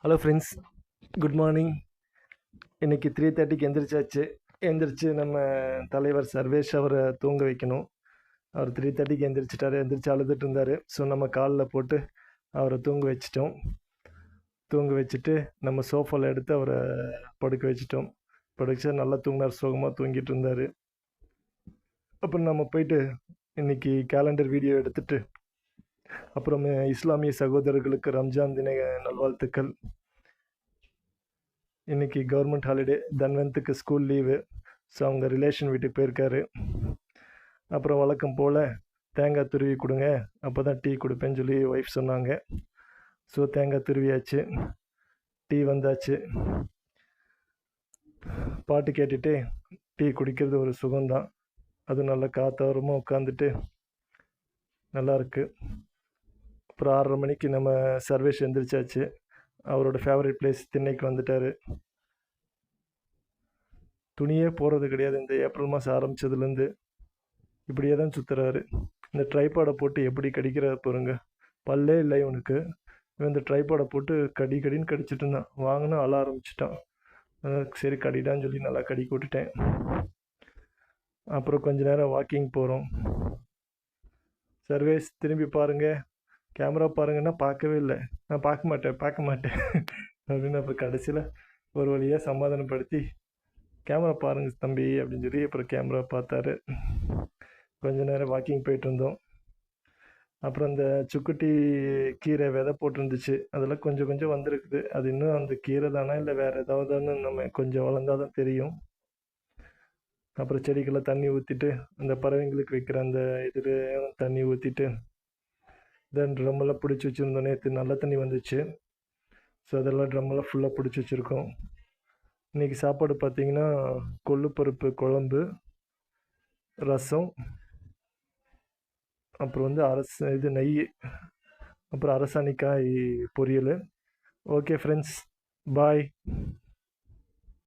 Hello friends, good morning. இன்றைக்கி 3:30க்கு எந்திரிச்சு நம்ம தலைவர் சர்வேஷ் அவரை தூங்க வைக்கணும். அவர் 3:30க்கு எந்திரிச்சு அழுதுட்டு இருந்தார். ஸோ நம்ம காலில் போட்டு அவரை தூங்க வச்சுட்டு நம்ம சோஃபாவில் எடுத்து அவரை படுக்க வச்சிட்டோம். படுக்க நல்லா தூங்கினார், சுகமாக தூங்கிட்டு இருந்தார். அப்புறம் நம்ம போயிட்டு இன்றைக்கி கேலண்டர் வீடியோ எடுத்துகிட்டு அப்புறம் இஸ்லாமிய சகோதரர்களுக்கு ரம்ஜான் தின நல்வாழ்த்துக்கள். இன்றைக்கி கவர்மெண்ட் ஹாலிடே, தன்வந்துக்கு ஸ்கூல் லீவு. ஸோ அவங்க ரிலேஷன் வீட்டுக்கு போயிருக்காரு. அப்புறம் வழக்கம் போல் தேங்காய் துருவி கொடுங்க, அப்போ தான் டீ கொடுப்பேன்னு சொல்லி ஒய்ஃப் சொன்னாங்க. ஸோ தேங்காய் துருவியாச்சு, டீ வந்தாச்சு. பாட்டு கேட்டுட்டு டீ குடிக்கிறது ஒரு சுகம்தான். அதுவும் நல்லா காத்தாரமாக உட்காந்துட்டு நல்லாயிருக்கு. அப்புறம் 6:30 மணிக்கு நம்ம சர்வேஷ் எந்திரிச்சாச்சு. அவரோட ஃபேவரட் பிளேஸ் திண்ணைக்கு வந்துட்டார். துணியே போகிறது கிடையாது. இந்த ஏப்ரல் மாதம் ஆரம்பித்ததுலேருந்து இப்படியே தான் சுற்றுறாரு. இந்த ட்ரைபாடை போட்டு எப்படி கடிக்கிறாரு பாருங்க. பல்லே இல்லை இவனுக்கு. இவன் இந்த ட்ரைபாடை போட்டு கடின்னு கடிச்சிட்டு இருந்தான். வாங்கினா அழ ஆரம்பிச்சிட்டான். சரி கடிடான்னு சொல்லி நல்லா கடிக்க விட்டுட்டேன். அப்புறம் கொஞ்ச நேரம் வாக்கிங் போகிறோம். சர்வேஸ் திரும்பி பாருங்கள், கேமரா பாருங்கன்னா பார்க்கவே இல்லை. நான் பார்க்க மாட்டேன் அப்படின்னு அப்புறம் கடைசியில் ஒரு வழியாக சமாதானப்படுத்தி கேமரா பாருங்க தம்பி அப்படின்னு சொல்லி அப்புறம் கேமரா பார்த்தாரு. கொஞ்ச நேரம் வாக்கிங் போயிட்டு இருந்தோம். அப்புறம் அந்த சுக்குட்டி கீரை விதை போட்டிருந்துச்சு, அதெல்லாம் கொஞ்சம் கொஞ்சம் வந்திருக்குது. அது இன்னும் அந்த கீரை தானா இல்லை வேறு ஏதாவதுன்னு நம்ம கொஞ்சம் வளர்ந்தால் தான் தெரியும். அப்புறம் செடிக்கெல்லாம் தண்ணி ஊற்றிட்டு, அந்த பறவைங்களுக்கு வைக்கிற அந்த இதில் தண்ணி ஊற்றிட்டு, தென் ட்ரம்மெல்லாம் பிடிச்சி வச்சுருந்தோம். நேற்று நல்ல தண்ணி வந்துச்சு. ஸோ அதெல்லாம் ட்ரம்மெல்லாம் ஃபுல்லாக பிடிச்சி வச்சுருக்கோம். இன்றைக்கி சாப்பாடு பார்த்திங்கன்னா கொள்ளுப்பருப்பு குழம்பு, ரசம், அப்புறம் நெய், அப்புறம் அரசாணிக்காய் பொரியல். ஓகே ஃப்ரெண்ட்ஸ், பாய்.